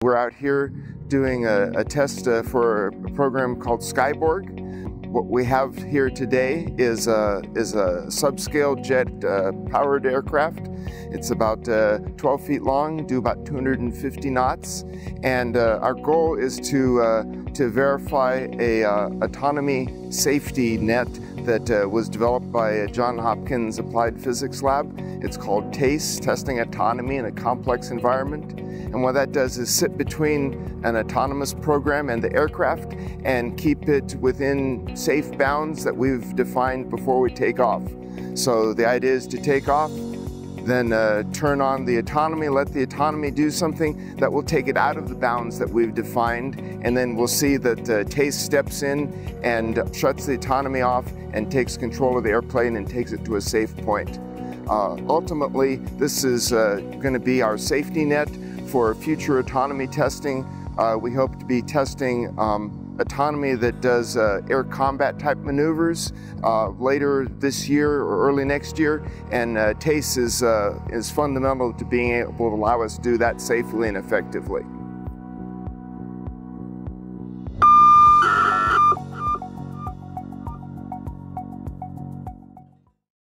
We're out here doing a test for a program called Skyborg. What we have here today is a subscale jet powered aircraft. It's about 12 feet long, do about 250 knots, and our goal is to verify a autonomy safety net that was developed by Johns Hopkins Applied Physics Lab. It's called TACE, Testing Autonomy in a Complex Environment. And what that does is sit between an autonomous program and the aircraft and keep it within safe bounds that we've defined before we take off. So the idea is to take off, then turn on the autonomy, let the autonomy do something that will take it out of the bounds that we've defined, and then we'll see that TACE steps in and shuts the autonomy off and takes control of the airplane and takes it to a safe point. Ultimately, this is going to be our safety net for future autonomy testing. We hope to be testing autonomy that does air combat type maneuvers later this year or early next year, and TACE is fundamental to being able to allow us to do that safely and effectively.